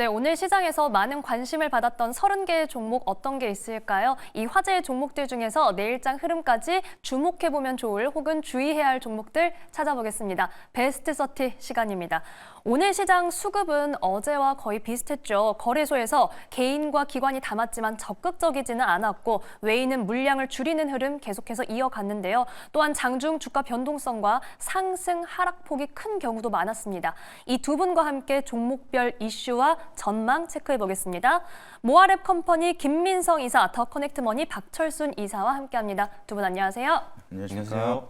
네, 오늘 시장에서 많은 관심을 받았던 30개의 종목 어떤 게 있을까요? 이 화제의 종목들 중에서 내일장 흐름까지 주목해보면 좋을 혹은 주의해야 할 종목들 찾아보겠습니다. 베스트 30 시간입니다. 오늘 시장 수급은 어제와 거의 비슷했죠. 거래소에서 개인과 기관이 담았지만 적극적이지는 않았고 외인은 물량을 줄이는 흐름 계속해서 이어갔는데요. 또한 장중 주가 변동성과 상승 하락폭이 큰 경우도 많았습니다. 이 두 분과 함께 종목별 이슈와 전망 체크해 보겠습니다. 모아랩 컴퍼니 김민성 이사, 더 커넥트 머니 박철순 이사와 함께합니다. 두 분 안녕하세요. 안녕하세요.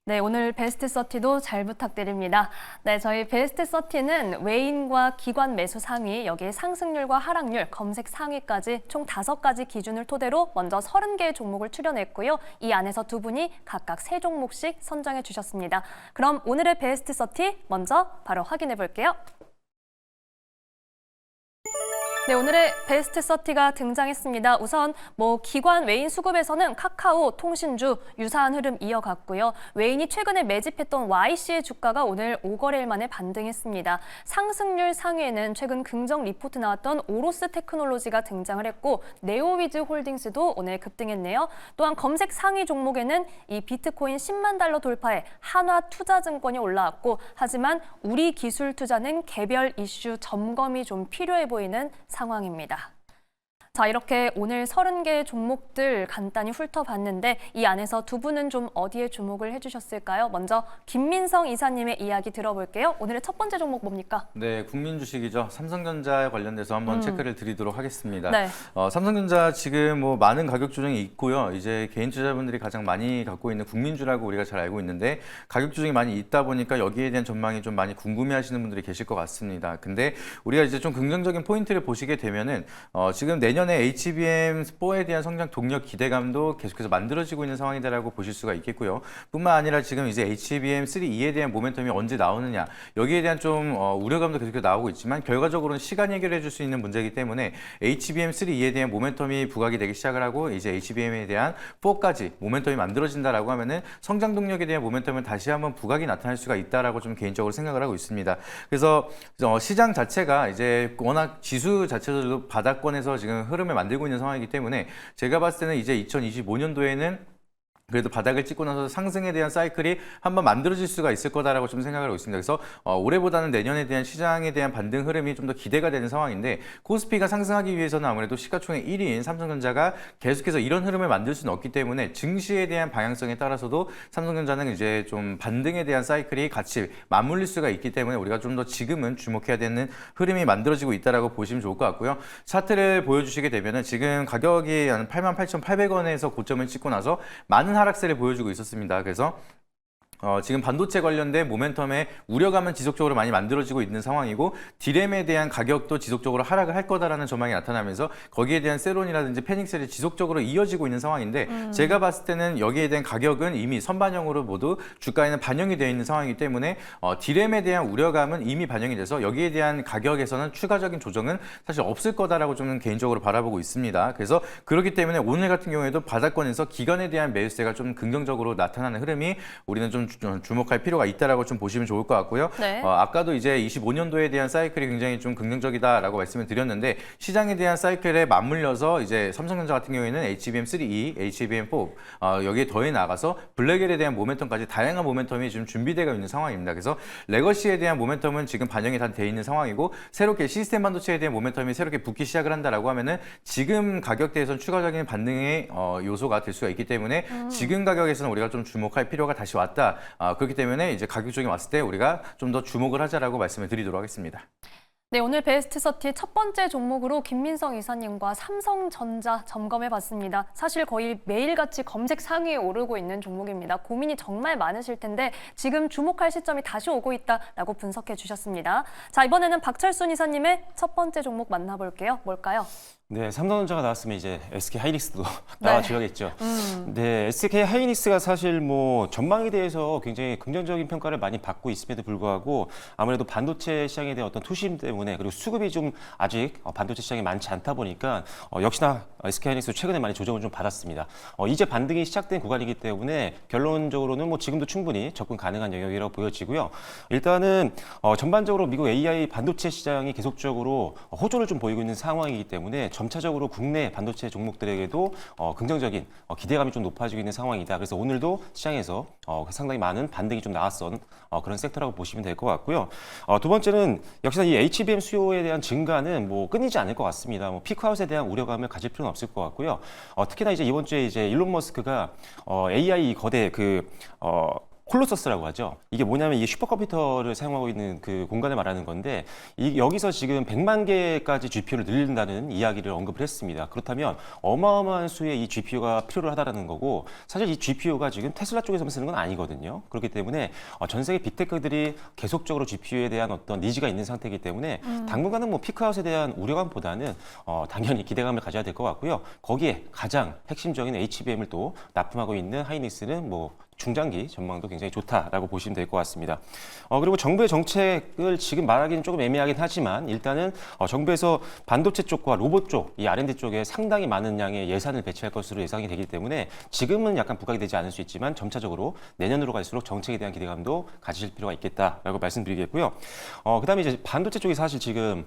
네, 오늘 베스트 30도 잘 부탁드립니다. 네, 저희 베스트 30는 외인과 기관 매수 상위, 여기에 상승률과 하락률, 검색 상위까지 총 5가지 기준을 토대로 먼저 30개의 종목을 추려냈고요. 이 안에서 두 분이 각각 3종목씩 선정해 주셨습니다. 그럼 오늘의 베스트 30 먼저 바로 확인해 볼게요. 네, 오늘의 베스트 30가 등장했습니다. 우선 기관 외인 수급에서는 카카오, 통신주 유사한 흐름 이어갔고요. 외인이 최근에 매집했던 YC의 주가가 오늘 5거래일 만에 반등했습니다. 상승률 상위에는 최근 긍정 리포트 나왔던 오로스 테크놀로지가 등장을 했고 네오위즈 홀딩스도 오늘 급등했네요. 또한 검색 상위 종목에는 이 비트코인 10만 달러 돌파에 한화투자증권이 올라왔고 하지만 우리 기술 투자는 개별 이슈 점검이 좀 필요해 보이는 상황입니다. 자, 이렇게 오늘 30개의 종목들 간단히 훑어봤는데 이 안에서 두 분은 좀 어디에 주목을 해주셨을까요? 먼저 김민성 이사님의 이야기 들어볼게요. 오늘의 첫 번째 종목 뭡니까? 네, 국민 주식이죠. 삼성전자에 관련돼서 한번 체크를 드리도록 하겠습니다. 네. 삼성전자 지금 많은 가격 조정이 있고요. 이제 개인 투자자분들이 가장 많이 갖고 있는 국민주라고 우리가 잘 알고 있는데 가격 조정이 많이 있다 보니까 여기에 대한 전망이 좀 많이 궁금해하시는 분들이 계실 것 같습니다. 근데 우리가 이제 좀 긍정적인 포인트를 보시게 되면은 지금 내년에 HBM4에 대한 성장 동력 기대감도 계속해서 만들어지고 있는 상황이다라고 보실 수가 있겠고요. 뿐만 아니라 지금 이제 HBM3E에 대한 모멘텀이 언제 나오느냐 여기에 대한 좀 우려감도 계속해서 나오고 있지만 결과적으로는 시간이 해결해 줄 수 있는 문제이기 때문에 HBM3E에 대한 모멘텀이 부각이 되기 시작을 하고 이제 HBM에 대한 4까지 모멘텀이 만들어진다라고 하면은 성장 동력에 대한 모멘텀은 다시 한번 부각이 나타날 수가 있다라고 좀 개인적으로 생각을 하고 있습니다. 그래서 시장 자체가 이제 워낙 지수 자체도 바닥권에서 지금 흐름을 만들고 있는 상황이기 때문에 제가 봤을 때는 이제 2025년도에는 그래도 바닥을 찍고 나서 상승에 대한 사이클이 한번 만들어질 수가 있을 거다라고 좀 생각을 하고 있습니다. 그래서 올해보다는 내년에 대한 시장에 대한 반등 흐름이 좀 더 기대가 되는 상황인데 코스피가 상승하기 위해서는 아무래도 시가총액 1위인 삼성전자가 계속해서 이런 흐름을 만들 수는 없기 때문에 증시에 대한 방향성에 따라서도 삼성전자는 이제 좀 반등에 대한 사이클이 같이 맞물릴 수가 있기 때문에 우리가 좀 더 지금은 주목해야 되는 흐름이 만들어지고 있다라고 보시면 좋을 것 같고요. 차트를 보여주시게 되면은 지금 가격이 한 88,800원에서 고점을 찍고 나서 많은 하락세를 보여주고 있었습니다. 그래서 지금 반도체 관련된 모멘텀의 우려감은 지속적으로 많이 만들어지고 있는 상황이고 디램에 대한 가격도 지속적으로 하락을 할 거다라는 전망이 나타나면서 거기에 대한 세론이라든지 패닉셀이 지속적으로 이어지고 있는 상황인데 제가 봤을 때는 여기에 대한 가격은 이미 선반영으로 모두 주가에는 반영이 되어 있는 상황이기 때문에 디램에 대한 우려감은 이미 반영이 돼서 여기에 대한 가격에서는 추가적인 조정은 사실 없을 거다라고 좀 개인적으로 바라보고 있습니다. 그래서 그렇기 때문에 오늘 같은 경우에도 바닥권에서 기관에 대한 매수세가 좀 긍정적으로 나타나는 흐름이 우리는 좀 주목할 필요가 있다라고 좀 보시면 좋을 것 같고요. 네. 아까도 이제 25년도에 대한 사이클이 굉장히 좀 긍정적이다라고 말씀을 드렸는데 시장에 대한 사이클에 맞물려서 이제 삼성전자 같은 경우에는 HBM3E, HBM4 여기에 더해 나가서 블랙엘에 대한 모멘텀까지 다양한 모멘텀이 지금 준비되어 있는 상황입니다. 그래서 레거시에 대한 모멘텀은 지금 반영이 다 돼 있는 상황이고 새롭게 시스템 반도체에 대한 모멘텀이 새롭게 붙기 시작을 한다라고 하면은 지금 가격대에서는 추가적인 반등의 요소가 될 수가 있기 때문에 지금 가격에서는 우리가 좀 주목할 필요가 다시 왔다. 그렇기 때문에 이제 가격 조정이 왔을 때 우리가 좀 더 주목을 하자라고 말씀을 드리도록 하겠습니다. 네, 오늘 베스트 30 첫 번째 종목으로 김민성 이사님과 삼성전자 점검해봤습니다. 사실 거의 매일같이 검색 상위에 오르고 있는 종목입니다. 고민이 정말 많으실 텐데 지금 주목할 시점이 다시 오고 있다라고 분석해 주셨습니다. 자, 이번에는 박철순 이사님의 첫 번째 종목 만나볼게요. 뭘까요? 네, 삼성전자가 나왔으면 이제 SK 하이닉스도 나와줘야겠죠. 네, SK 하이닉스가 사실 뭐 전망에 대해서 굉장히 긍정적인 평가를 많이 받고 있음에도 불구하고 아무래도 반도체 시장에 대한 어떤 투심 때문에 그리고 수급이 좀 아직 반도체 시장이 많지 않다 보니까 역시나 SK 하이닉스 최근에 많이 조정을 좀 받았습니다. 이제 반등이 시작된 구간이기 때문에 결론적으로는 뭐 지금도 충분히 접근 가능한 영역이라고 보여지고요. 일단은 전반적으로 미국 AI 반도체 시장이 계속적으로 호조를 좀 보이고 있는 상황이기 때문에 점차적으로 국내 반도체 종목들에게도 긍정적인 기대감이 좀 높아지고 있는 상황이다. 그래서 오늘도 시장에서 상당히 많은 반등이 좀 나왔던 그런 섹터라고 보시면 될 것 같고요. 두 번째는 역시나 이 HBM 수요에 대한 증가는 뭐 끊이지 않을 것 같습니다. 뭐 피크아웃에 대한 우려감을 가질 필요는 없을 것 같고요. 특히나 이제 이번 주에 이제 일론 머스크가 AI 거대 콜로서스라고 하죠. 이게 뭐냐면 이게 슈퍼컴퓨터를 사용하고 있는 그 공간을 말하는 건데 여기서 지금 100만 개까지 GPU를 늘린다는 이야기를 언급을 했습니다. 그렇다면 어마어마한 수의 이 GPU가 필요로 하다라는 거고 사실 이 GPU가 지금 테슬라 쪽에서만 쓰는 건 아니거든요. 그렇기 때문에 전 세계 빅테크들이 계속적으로 GPU에 대한 어떤 니즈가 있는 상태이기 때문에 당분간은 뭐 피크아웃에 대한 우려감보다는 당연히 기대감을 가져야 될 것 같고요. 거기에 가장 핵심적인 HBM을 또 납품하고 있는 하이닉스는 뭐 중장기 전망도 굉장히 좋다라고 보시면 될 것 같습니다. 그리고 정부의 정책을 지금 말하기는 조금 애매하긴 하지만 일단은 정부에서 반도체 쪽과 로봇 쪽, 이 R&D 쪽에 상당히 많은 양의 예산을 배치할 것으로 예상이 되기 때문에 지금은 약간 부각이 되지 않을 수 있지만 점차적으로 내년으로 갈수록 정책에 대한 기대감도 가지실 필요가 있겠다라고 말씀드리겠고요. 그다음에 이제 반도체 쪽이 사실 지금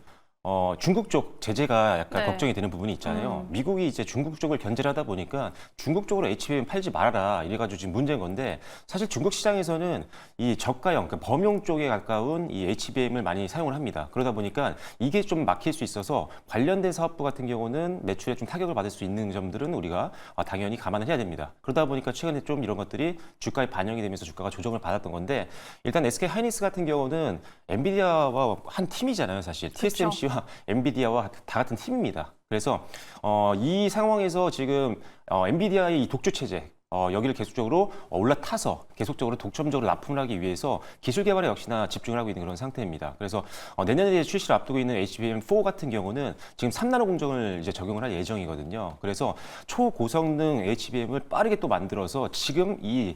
중국 쪽 제재가 약간 네. 걱정이 되는 부분이 있잖아요. 미국이 이제 중국 쪽을 견제를 하다 보니까 중국 쪽으로 HBM 팔지 말아라 이래가지고 지금 문제인 건데 사실 중국 시장에서는 이 저가형, 그러니까 범용 쪽에 가까운 이 HBM을 많이 사용을 합니다. 그러다 보니까 이게 좀 막힐 수 있어서 관련된 사업부 같은 경우는 매출에 좀 타격을 받을 수 있는 점들은 우리가 당연히 감안을 해야 됩니다. 그러다 보니까 최근에 좀 이런 것들이 주가에 반영이 되면서 주가가 조정을 받았던 건데 일단 SK 하이닉스 같은 경우는 엔비디아와 한 팀이잖아요, 사실. TSMC와 엔비디아와 다 같은 팀입니다. 그래서 이 상황에서 지금 엔비디아의 이 독주 체제 여기를 계속적으로 올라타서 계속적으로 독점적으로 납품을 하기 위해서 기술 개발에 역시나 집중을 하고 있는 그런 상태입니다. 그래서 내년에 출시를 앞두고 있는 HBM4 같은 경우는 지금 3나노 공정을 이제 적용을 할 예정이거든요. 그래서 초고성능 HBM을 빠르게 또 만들어서 지금 이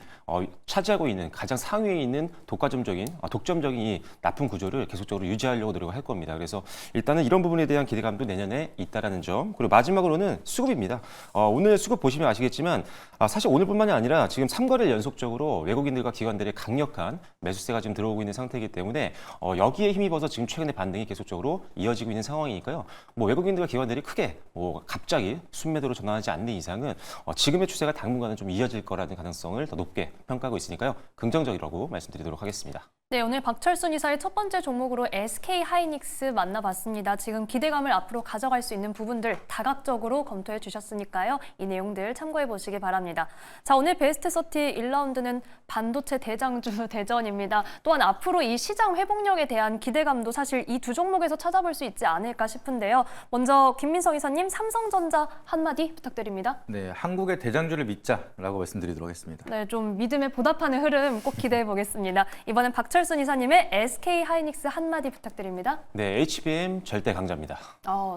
차지하고 있는 가장 상위에 있는 독점적인 이 납품 구조를 계속적으로 유지하려고 노력을 할 겁니다. 그래서 일단은 이런 부분에 대한 기대감도 내년에 있다라는 점. 그리고 마지막으로는 수급입니다. 오늘 수급 보시면 아시겠지만 사실 오늘뿐만이 아니라 지금 3거래일 연속적으로 외국인들과 기관들의 강력한 매수세가 지금 들어오고 있는 상태이기 때문에 여기에 힘입어서 지금 최근에 반등이 계속적으로 이어지고 있는 상황이니까요. 뭐 외국인들과 기관들이 크게 뭐 갑자기 순매도로 전환하지 않는 이상은 지금의 추세가 당분간은 좀 이어질 거라는 가능성을 더 높게 평가하고 있으니까요. 긍정적이라고 말씀드리도록 하겠습니다. 네, 오늘 박철순 이사의 첫 번째 종목으로 SK 하이닉스 만나봤습니다. 지금 기대감을 앞으로 가져갈 수 있는 부분들 다각적으로 검토해 주셨으니까요. 이 내용들 참고해 보시기 바랍니다. 자, 오늘 베스트 30 1라운드는 반도체 대장주 대전입니다. 또한 앞으로 이 시장 회복력에 대한 기대감도 사실 이 두 종목에서 찾아볼 수 있지 않을까 싶은데요. 먼저 김민성 이사님, 삼성전자 한마디 부탁드립니다. 네, 한국의 대장주를 믿자라고 말씀드리도록 하겠습니다. 네, 좀 믿음에 보답하는 흐름 꼭 기대해 보겠습니다. 이번엔 박철순 이사님의 SK 하이닉스 한마디 부탁드립니다. 네, HBM 절대 강자입니다.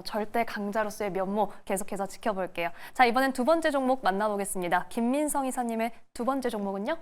절대 강자로서의 면모 계속해서 지켜볼게요. 자, 이번엔 두 번째 종목 만나보겠습니다. 김민성 이사님의 두 번째 종목은요?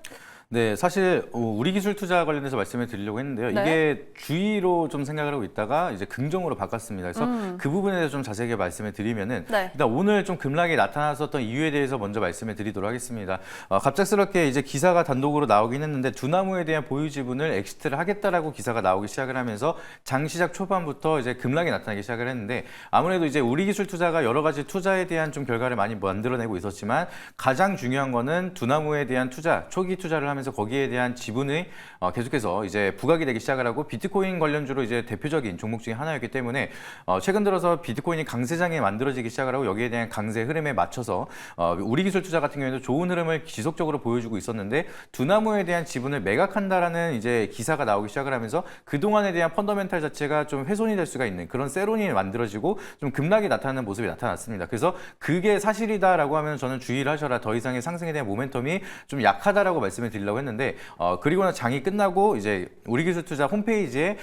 네, 사실 우리 기술 투자 관련해서 말씀을 드리려고 했는데요. 네. 이게 주의로 좀 생각을 하고 있다가 이제 긍정으로 바꿨습니다. 그래서 그 부분에 대해서 좀 자세하게 말씀을 드리면은 네. 일단 오늘 좀 급락이 나타났었던 이유에 대해서 먼저 말씀을 드리도록 하겠습니다. 갑작스럽게 이제 기사가 단독으로 나오긴 했는데 두나무에 대한 보유 지분을 엑시트를 하겠다라고 기사가 나오기 시작을 하면서 장 시작 초반부터 이제 급락이 나타나기 시작을 했는데 아무래도 이제 우리 기술 투자가 여러 가지 투자에 대한 좀 결과를 많이 만들어내고 있었지만 가장 중요한 거는 두나무에 대한 투자, 초기 투자를 하면서 거기에 대한 지분이 계속해서 이제 부각이 되기 시작을 하고 비트코인 관련주로 이제 대표적인 종목 중에 하나였기 때문에 최근 들어서 비트코인이 강세장에 만들어지기 시작을 하고 여기에 대한 강세 흐름에 맞춰서 우리 기술 투자 같은 경우에도 좋은 흐름을 지속적으로 보여주고 있었는데 두나무에 대한 지분을 매각한다라는 이제 기사가 나오기 시작을 하면서 그동안에 대한 펀더멘탈 자체가 좀 훼손이 될 수가 있는 그런 세론이 만들어지고 좀 급락이 나타나는 모습이 나타났습니다. 그래서 그게 사실이다라고 하면 저는 주의를 하셔라. 더 이상의 상승에 대한 모멘텀이 좀 약하다라고 말씀을 드리려고 말씀드리려고 했는데 그리고 나 장이 끝나고 이제 우리기술투자 홈페이지에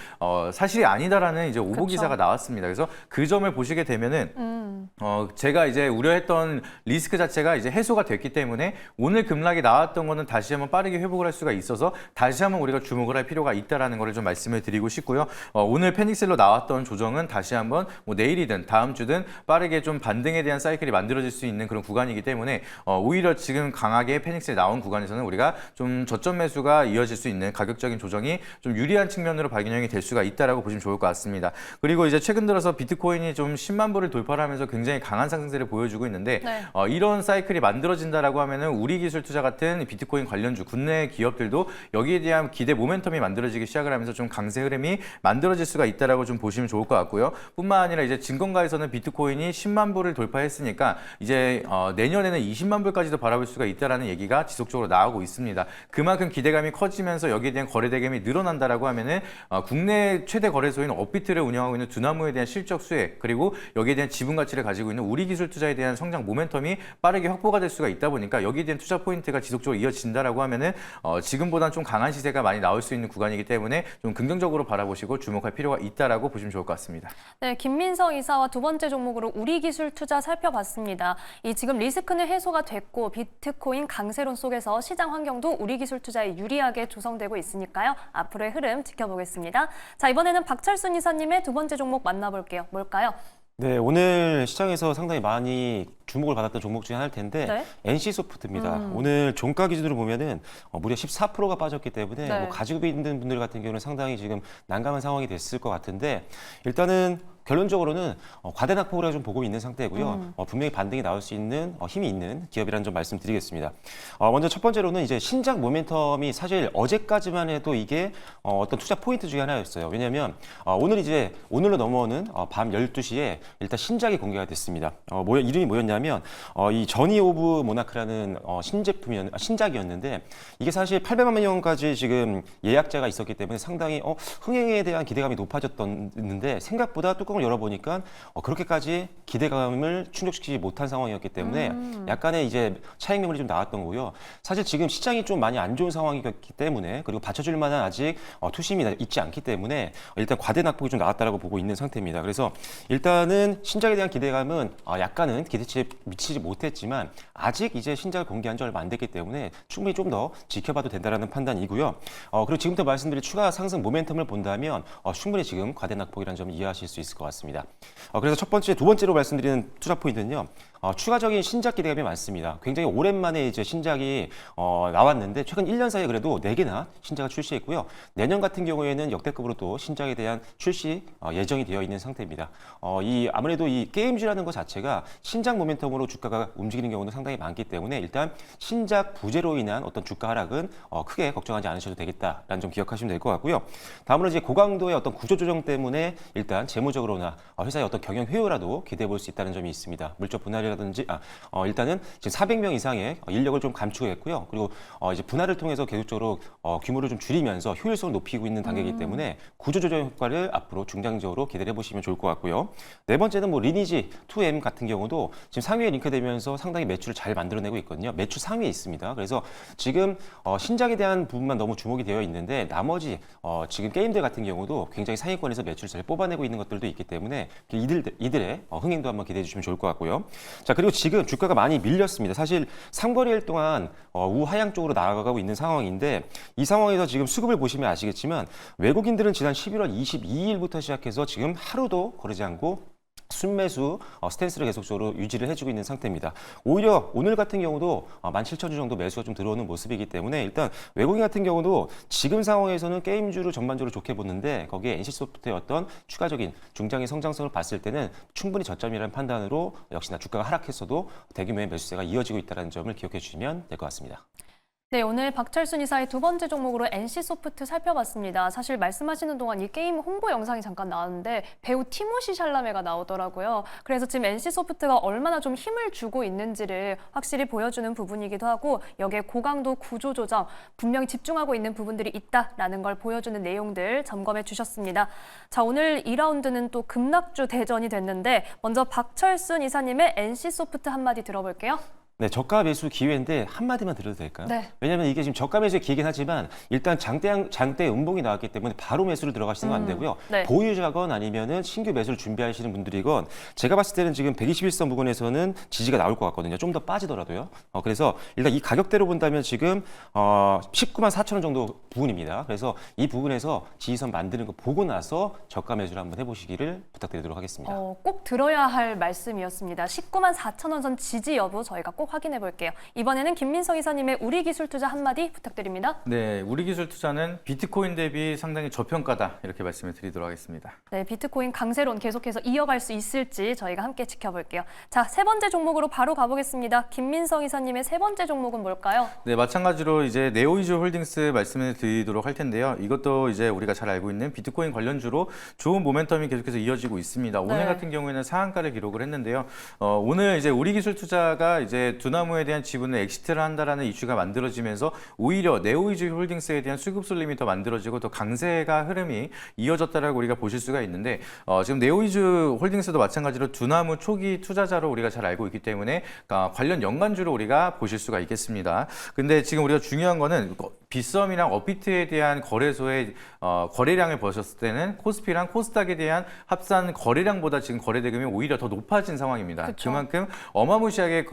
사실이 아니다라는 이제 오보 그쵸. 기사가 나왔습니다. 그래서 그 점을 보시게 되면은 제가 이제 우려했던 리스크 자체가 이제 해소가 됐기 때문에 오늘 급락이 나왔던 거는 다시 한번 빠르게 회복을 할 수가 있어서 다시 한번 우리가 주목을 할 필요가 있다라는 거를 좀 말씀을 드리고 싶고요. 오늘 페닉셀로 나왔던 조정은 다시 한번 뭐 내일이든 다음 주든 빠르게 좀 반등에 대한 사이클이 만들어질 수 있는 그런 구간이기 때문에 오히려 지금 강하게 페닉셀 나온 구간에서는 우리가 좀 저점 매수가 이어질 수 있는 가격적인 조정이 좀 유리한 측면으로 발견이 될 수가 있다라고 보시면 좋을 것 같습니다. 그리고 이제 최근 들어서 비트코인이 좀 10만 불을 돌파를 하면서 굉장히 강한 상승세를 보여주고 있는데 네. 이런 사이클이 만들어진다라고 하면은 우리기술투자 같은 비트코인 관련주 국내 기업들도 여기에 대한 기대 모멘텀이 만들어지기 시작을 하면서 좀 강세 흐름이 만들어질 수가 있다라고 좀 보시면 좋을 것 같고요. 뿐만 아니라 이제 증권가에서는 비트코인이 10만 불을 돌파했으니까 이제 내년에는 20만 불까지도 바라볼 수가 있다라는 얘기가 지속적으로 나오고 있습니다. 그만큼 기대감이 커지면서 여기에 대한 거래 대금이 늘어난다라고 하면은 국내 최대 거래소인 업비트를 운영하고 있는 두나무에 대한 실적 수혜 그리고 여기에 대한 지분 가치를 가지고 있는 우리기술투자에 대한 성장 모멘텀이 빠르게 확보가 될 수가 있다 보니까 여기에 대한 투자 포인트가 지속적으로 이어진다라고 하면은 지금보다는 좀 강한 시세가 많이 나올 수 있는 구간이기 때문에 좀 긍정적으로 바라보시고 주목할 필요가 있다라고 보시면 좋을 것 같습니다. 네, 김민성 이사와 두 번째 종목으로 우리기술투자 살펴봤습니다. 이 지금 리스크는 해소가 됐고 비트코인 강세론 속에서 시장 환경도 우리기술투자에 유리하게 조성되고 있으니까요. 앞으로의 흐름 지켜보겠습니다. 자, 이번에는 박철순 이사님의 두 번째 종목 만나볼게요. 뭘까요? 네, 오늘 시장에서 상당히 많이 주목을 받았던 종목 중에 하나일 텐데 네. NC소프트입니다. 오늘 종가 기준으로 보면은 무려 14%가 빠졌기 때문에 네. 뭐 가지고 있는 분들 같은 경우는 상당히 지금 난감한 상황이 됐을 것 같은데 일단은 결론적으로는 과대 낙폭을 좀 보고 있는 상태고요. 분명히 반등이 나올 수 있는 힘이 있는 기업이라는 점 말씀드리겠습니다. 먼저 첫 번째로는 이제 신작 모멘텀이 사실 어제까지만 해도 이게 어떤 투자 포인트 중에 하나였어요. 왜냐하면 오늘로 넘어오는 밤 12시에 일단 신작이 공개가 됐습니다. 이름이 뭐였냐면 이 저니 오브 모나크라는 신작이었는데 이게 사실 800만 명까지 지금 예약자가 있었기 때문에 상당히 흥행에 대한 기대감이 높아졌었는데 생각보다 뚜껑을 열어보니까 그렇게까지 기대감을 충족시키지 못한 상황이었기 때문에 약간의 이제 차익 매물이 좀 나왔던 거고요. 사실 지금 시장이 좀 많이 안 좋은 상황이었기 때문에 그리고 받쳐줄 만한 아직 투심이 있지 않기 때문에 일단 과대 낙폭이 좀 나왔다라고 보고 있는 상태입니다. 그래서 일단은 신작에 대한 기대감은 약간은 기대치에 미치지 못했지만 아직 이제 신작을 공개한 지 얼마 안 됐기 때문에 충분히 좀 더 지켜봐도 된다라는 판단이고요. 그리고 지금부터 말씀드릴 추가 상승 모멘텀을 본다면 충분히 지금 과대 낙폭이라는 점을 이해하실 수 있을 것 같습니다. 그래서 두 번째로 말씀드리는 투자 포인트는요. 추가적인 신작 기대감이 많습니다. 굉장히 오랜만에 이제 신작이 나왔는데 최근 1년 사이에 그래도 4개나 신작을 출시했고요. 내년 같은 경우에는 역대급으로 또 신작에 대한 출시 예정이 되어 있는 상태입니다. 아무래도 이 게임주라는 것 자체가 신작 모멘텀으로 주가가 움직이는 경우도 상당히 많기 때문에 일단 신작 부재로 인한 어떤 주가 하락은 크게 걱정하지 않으셔도 되겠다라는 점 기억하시면 될 것 같고요. 다음으로 이제 고강도의 어떤 구조조정 때문에 일단 재무적으로나 회사의 어떤 경영 효율화도 기대해 볼 수 있다는 점이 있습니다. 물적 분할이라든지 일단은 지금 400명 이상의 인력을 좀 감축했고요. 그리고 이제 분할을 통해서 계속적으로 규모를 좀 줄이면서 효율성을 높이고 있는 단계이기 때문에 구조조정 효과를 앞으로 중장기적으로 기대해 보시면 좋을 것 같고요. 네 번째는 뭐 리니지 2M 같은 경우도 지금 상위에 링크되면서 상당히 매출을 잘 만들어내고 있거든요. 매출 상위에 있습니다. 그래서 지금 신작에 대한 부분만 너무 주목이 되어 있는데 나머지 지금 게임들 같은 경우도 굉장히 상위권에서 매출을 잘 뽑아내고 있는 것들도 있기 때문에 이들의 흥행도 한번 기대해 주시면 좋을 것 같고요. 자, 그리고 지금 주가가 많이 밀렸습니다. 사실 상거래일 동안 우하향 쪽으로 나아가고 있는 상황인데 이 상황에서 지금 수급을 보시면 아시겠지만 외국인들은 지난 11월 22일부터 시작해서 지금 하루도 거르지 않고 순매수 스탠스를 계속적으로 유지를 해주고 있는 상태입니다. 오히려 오늘 같은 경우도 17,000주 정도 매수가 좀 들어오는 모습이기 때문에 일단 외국인 같은 경우도 지금 상황에서는 게임주를 전반적으로 좋게 보는데 거기에 NC소프트의 어떤 추가적인 중장기 성장성을 봤을 때는 충분히 저점이라는 판단으로 역시나 주가가 하락했어도 대규모의 매수세가 이어지고 있다는 점을 기억해 주시면 될 것 같습니다. 네, 오늘 박철순 이사의 두 번째 종목으로 NC소프트 살펴봤습니다. 사실 말씀하시는 동안 이 게임 홍보 영상이 잠깐 나왔는데 배우 티모시 샬라메가 나오더라고요. 그래서 지금 NC소프트가 얼마나 좀 힘을 주고 있는지를 확실히 보여주는 부분이기도 하고 여기에 고강도 구조조정, 분명히 집중하고 있는 부분들이 있다라는 걸 보여주는 내용들 점검해 주셨습니다. 자, 오늘 2라운드는 또 급락주 대전이 됐는데 먼저 박철순 이사님의 NC소프트 한마디 들어볼게요. 네, 저가 매수 기회인데 한마디만 드려도 될까요? 네. 왜냐하면 이게 지금 저가 매수의 기회긴 하지만 일단 장대 음봉이 나왔기 때문에 바로 매수를 들어가시는 건 안 되고요. 네. 보유자건 아니면은 신규 매수를 준비하시는 분들이건 제가 봤을 때는 지금 121선 부근에서는 지지가 나올 것 같거든요. 좀 더 빠지더라도요. 그래서 일단 이 가격대로 본다면 지금 19만 4천 원 정도 부근입니다. 그래서 이 부분에서 지지선 만드는 거 보고 나서 저가 매수를 한번 해보시기를 부탁드리도록 하겠습니다. 꼭 들어야 할 말씀이었습니다. 19만 4천 원 선 지지 여부 저희가 꼭 확인해 볼게요. 이번에는 김민성 이사님의 우리 기술 투자 한마디 부탁드립니다. 네, 우리 기술 투자는 비트코인 대비 상당히 저평가다 이렇게 말씀을 드리도록 하겠습니다. 네, 비트코인 강세론 계속해서 이어갈 수 있을지 저희가 함께 지켜볼게요. 자, 세 번째 종목으로 바로 가보겠습니다. 김민성 이사님의 세 번째 종목은 뭘까요? 네, 마찬가지로 이제 네오이즈 홀딩스 말씀을 드리도록 할 텐데요. 이것도 이제 우리가 잘 알고 있는 비트코인 관련주로 좋은 모멘텀이 계속해서 이어지고 있습니다. 오늘 네. 같은 경우에는 상한가를 기록을 했는데요. 오늘 이제 우리 기술 투자가 이제 두나무에 대한 지분을 엑시트를 한다라는 이슈가 만들어지면서 오히려 네오이즈 홀딩스에 대한 수급 쏠림이 더 만들어지고 더 강세가 흐름이 이어졌다라고 우리가 보실 수가 있는데 지금 네오이즈 홀딩스도 마찬가지로 두나무 초기 투자자로 우리가 잘 알고 있기 때문에 관련 연관주로 우리가 보실 수가 있겠습니다. 근데 지금 우리가 중요한 거는 빗썸이랑 업비트에 대한 거래소의 거래량을 보셨을 때는 코스피랑 코스닥에 대한 합산 거래량보다 지금 거래 대금이 오히려 더 높아진 상황입니다. 그쵸. 그만큼 어마무시하게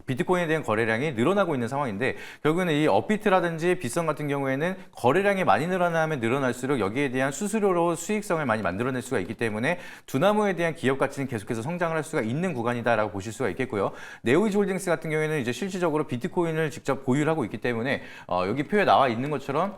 비트코인에 대한 거래량이 늘어나고 있는 상황인데 결국에는 이 업비트라든지 빗썸 같은 경우에는 거래량이 많이 늘어나면 늘어날수록 여기에 대한 수수료로 수익성을 많이 만들어낼 수가 있기 때문에 두나무에 대한 기업 가치는 계속해서 성장을 할 수가 있는 구간이다라고 보실 수가 있겠고요. 네오이즈 홀딩스 같은 경우에는 이제 실질적으로 비트코인을 직접 보유를 하고 있기 때문에 여기 표에 나와 있는 것처럼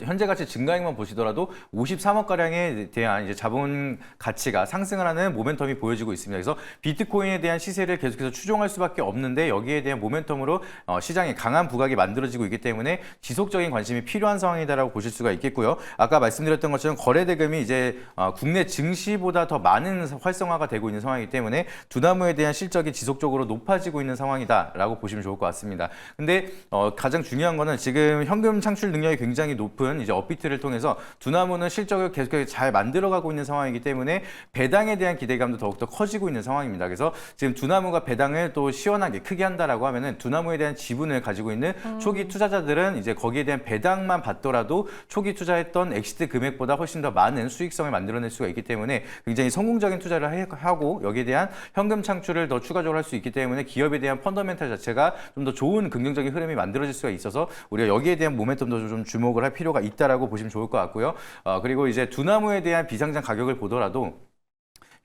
현재 가치 증가액만 보시더라도 53억 가량에 대한 이제 자본 가치가 상승을 하는 모멘텀이 보여지고 있습니다. 그래서 비트코인에 대한 시세를 계속해서 추종할 수밖에 없는데 여기에 대한 모멘텀으로 시장에 강한 부각이 만들어지고 있기 때문에 지속적인 관심이 필요한 상황이다라고 보실 수가 있겠고요. 아까 말씀드렸던 것처럼 거래 대금이 이제 국내 증시보다 더 많은 활성화가 되고 있는 상황이기 때문에 두나무에 대한 실적이 지속적으로 높아지고 있는 상황이다라고 보시면 좋을 것 같습니다. 근데 가장 중요한 거는 지금 현금 창출 능력이 굉장히 높은 이제 업비트를 통해서 두나무는 실적을 계속해서 잘 만들어가고 있는 상황이기 때문에 배당에 대한 기대감도 더욱더 커지고 있는 상황입니다. 그래서 지금 두나무가 배당을 또 시원하게 크게 한다라고 하면은 두나무에 대한 지분을 가지고 있는 초기 투자자들은 이제 거기에 대한 배당만 받더라도 초기 투자했던 엑시트 금액보다 훨씬 더 많은 수익성을 만들어낼 수가 있기 때문에 굉장히 성공적인 투자를 하고 여기에 대한 현금 창출을 더 추가적으로 할 수 있기 때문에 기업에 대한 펀더멘탈 자체가 좀 더 좋은 긍정적인 흐름이 만들어질 수가 있어서 우리가 여기에 대한 모멘텀도 좀 주목을 할 필요가 있다라고 보시면 좋을 것 같고요. 그리고 이제 두나무에 대한 비상장 가격을 보더라도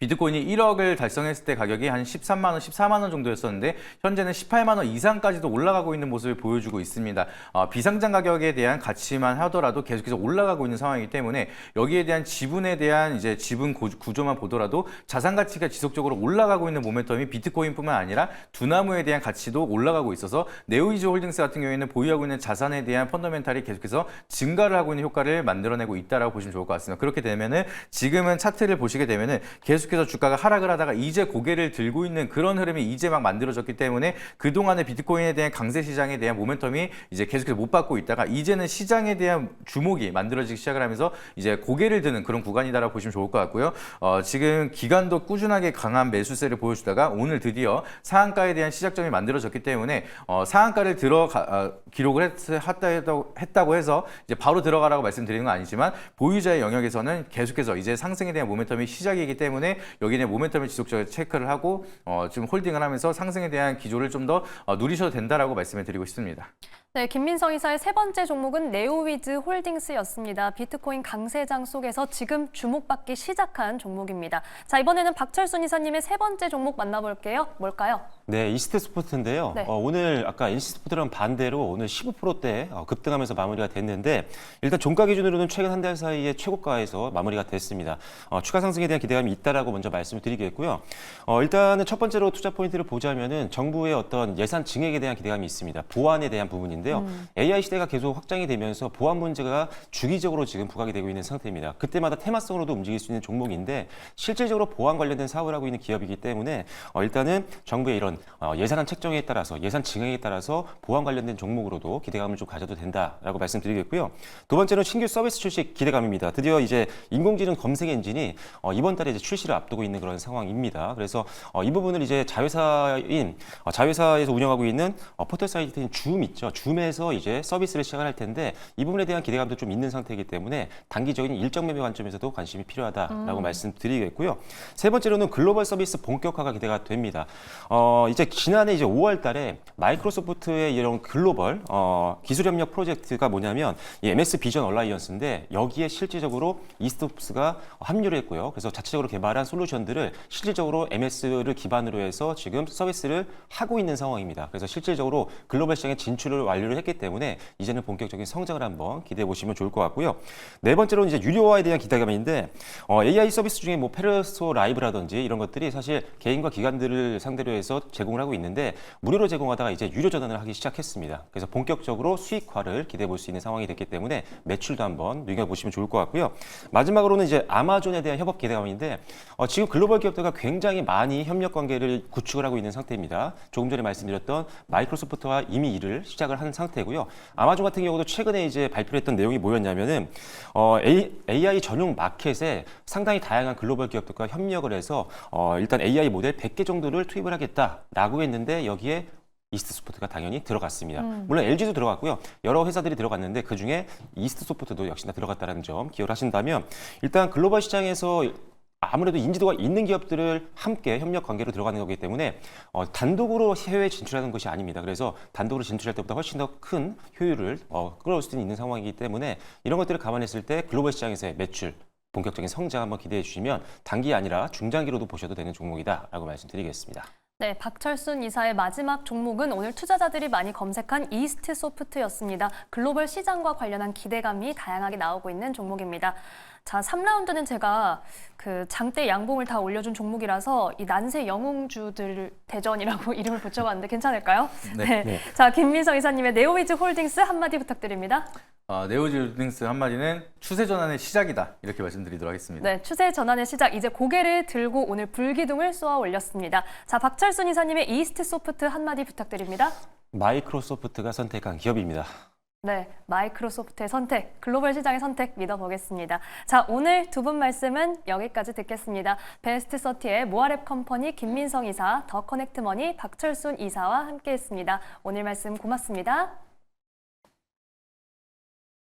비트코인이 1억을 달성했을 때 가격이 한 13만 원, 14만 원 정도였었는데 현재는 18만 원 이상까지도 올라가고 있는 모습을 보여주고 있습니다. 비상장 가격에 대한 가치만 하더라도 계속해서 올라가고 있는 상황이기 때문에 여기에 대한 지분에 대한 이제 지분 구조만 보더라도 자산 가치가 지속적으로 올라가고 있는 모멘텀이 비트코인뿐만 아니라 두나무에 대한 가치도 올라가고 있어서 네오이즈 홀딩스 같은 경우에는 보유하고 있는 자산에 대한 펀더멘탈이 계속해서 증가를 하고 있는 효과를 만들어내고 있다라고 보시면 좋을 것 같습니다. 그렇게 되면은 지금은 차트를 보시게 되면은 계속해서 주가가 하락을 하다가 이제 고개를 들고 있는 그런 흐름이 이제 막 만들어졌기 때문에 그동안의 비트코인에 대한 강세 시장에 대한 모멘텀이 이제 계속해서 못 받고 있다가 이제는 시장에 대한 주목이 만들어지기 시작을 하면서 이제 고개를 드는 그런 구간이다라고 보시면 좋을 것 같고요. 지금 기간도 꾸준하게 강한 매수세를 보여주다가 오늘 드디어 상한가에 대한 시작점이 만들어졌기 때문에 상한가를 기록을 했다고 해서 이제 바로 들어가라고 말씀드리는 건 아니지만 보유자의 영역에서는 계속해서 이제 상승에 대한 모멘텀이 시작이기 때문에 여기는 모멘텀을 지속적으로 체크를 하고 좀 홀딩을 하면서 상승에 대한 기조를 좀 더 누리셔도 된다라고 말씀을 드리고 싶습니다. 네, 김민성 이사의 세 번째 종목은 네오위즈 홀딩스였습니다. 비트코인 강세장 속에서 지금 주목받기 시작한 종목입니다. 자, 이번에는 박철순 이사님의 세 번째 종목 만나볼게요. 뭘까요? 네, 이스트 스포츠인데요. 네. 오늘 아까 NC 스포츠랑 반대로 오늘 15%대 급등하면서 마무리가 됐는데 일단 종가 기준으로는 최근 한 달 사이에 최고가에서 마무리가 됐습니다. 추가 상승에 대한 기대감이 있다라고 먼저 말씀을 드리겠고요. 일단은 첫 번째로 투자 포인트를 보자면은 정부의 어떤 예산 증액에 대한 기대감이 있습니다. 보안에 대한 부분인데요. AI 시대가 계속 확장이 되면서 보안 문제가 주기적으로 지금 부각이 되고 있는 상태입니다. 그때마다 테마성으로도 움직일 수 있는 종목인데 실질적으로 보안 관련된 사업을 하고 있는 기업이기 때문에 일단은 정부의 이런 어떤 예산안 책정에 따라서 예산 증액에 따라서 보안 관련된 종목으로도 기대감을 좀 가져도 된다라고 말씀드리겠고요. 두 번째는 신규 서비스 출시 기대감입니다. 드디어 이제 인공지능 검색 엔진이 이번 달에 이제 출시를 앞두고 있는 그런 상황입니다. 그래서 이 부분을 이제 자회사에서 운영하고 있는 포털 사이트인 줌 있죠. 줌에서 이제 서비스를 시작을 할 텐데 이 부분에 대한 기대감도 좀 있는 상태이기 때문에 단기적인 일정 매매 관점에서도 관심이 필요하다라고 말씀드리겠고요. 세 번째로는 글로벌 서비스 본격화가 기대가 됩니다. 이제 지난해 이제 5월 달에 마이크로소프트의 이런 글로벌 기술 협력 프로젝트가 뭐냐면 이 MS 비전 얼라이언스인데 여기에 실질적으로 이스톱스가 합류를 했고요. 그래서 자체적으로 개발한 솔루션들을 실질적으로 MS를 기반으로 해서 지금 서비스를 하고 있는 상황입니다. 그래서 실질적으로 글로벌 시장에 진출을 완료를 했기 때문에 이제는 본격적인 성장을 한번 기대해 보시면 좋을 것 같고요. 네 번째로는 이제 유료화에 대한 기대감인데 AI 서비스 중에 뭐 페르소 라이브라든지 이런 것들이 사실 개인과 기관들을 상대로 해서 제공을 하고 있는데 무료로 제공하다가 이제 유료 전환을 하기 시작했습니다. 그래서 본격적으로 수익화를 기대해 볼 수 있는 상황이 됐기 때문에 매출도 한번 눈여겨보시면 좋을 것 같고요. 마지막으로는 이제 아마존에 대한 협업 기대감인데 지금 글로벌 기업들과 굉장히 많이 협력 관계를 구축을 하고 있는 상태입니다. 조금 전에 말씀드렸던 마이크로소프트와 이미 일을 시작을 한 상태고요. 아마존 같은 경우도 최근에 이제 발표를 했던 내용이 뭐였냐면은 AI 전용 마켓에 상당히 다양한 글로벌 기업들과 협력을 해서 일단 AI 모델 100개 정도를 투입을 하겠다라고 했는데 여기에 이스트소프트가 당연히 들어갔습니다. 물론 LG도 들어갔고요. 여러 회사들이 들어갔는데 그중에 이스트소프트도 역시나 들어갔다는 점 기억을 하신다면 일단 글로벌 시장에서 아무래도 인지도가 있는 기업들을 함께 협력 관계로 들어가는 거기 때문에 단독으로 해외에 진출하는 것이 아닙니다. 그래서 단독으로 진출할 때보다 훨씬 더 큰 효율을 끌어올 수 있는 상황이기 때문에 이런 것들을 감안했을 때 글로벌 시장에서의 매출, 본격적인 성장 한번 기대해 주시면 단기 아니라 중장기로도 보셔도 되는 종목이다라고 말씀드리겠습니다. 네, 박철순 이사의 마지막 종목은 오늘 투자자들이 많이 검색한 이스트소프트였습니다. 글로벌 시장과 관련한 기대감이 다양하게 나오고 있는 종목입니다. 자, 3라운드는 제가 그 장대 양봉을 다 올려준 종목이라서 이 난세 영웅주들 대전이라고 이름을 붙여봤는데 괜찮을까요? 네. 자, 김민성 이사님의 네오위즈 홀딩스 한마디 부탁드립니다. 네오지 홀딩스 한마디는 추세 전환의 시작이다. 이렇게 말씀드리도록 하겠습니다. 네, 추세 전환의 시작. 이제 고개를 들고 오늘 불기둥을 쏘아 올렸습니다. 자, 박철순 이사님의 이스트소프트 한마디 부탁드립니다. 마이크로소프트가 선택한 기업입니다. 네, 마이크로소프트의 선택, 글로벌 시장의 선택 믿어보겠습니다. 자, 오늘 두 분 말씀은 여기까지 듣겠습니다. 베스트 30의 모아랩 컴퍼니 김민성 이사, 더 커넥트 머니 박철순 이사와 함께했습니다. 오늘 말씀 고맙습니다.